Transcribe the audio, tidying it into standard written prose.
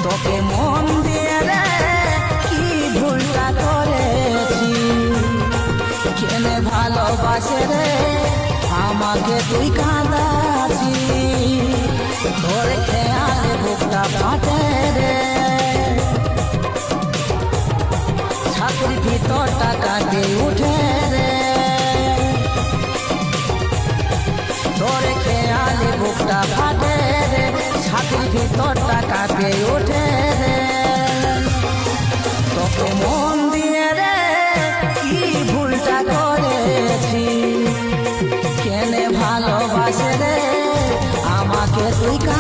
তোকে মন দিয়ে রে কি ভুলটা করেছি, কেনে ভালোবাসে রে আমাকে তুই কাঁদাছি, তোর খেয়ালে বুকটা ফাটে রে, ছাতির ভিতরটা কাটে উঠে রে, তোর খেয়ালে বুকটা ফাটে রে, ছাতির ভিতরটা কাঁপে ওঠে।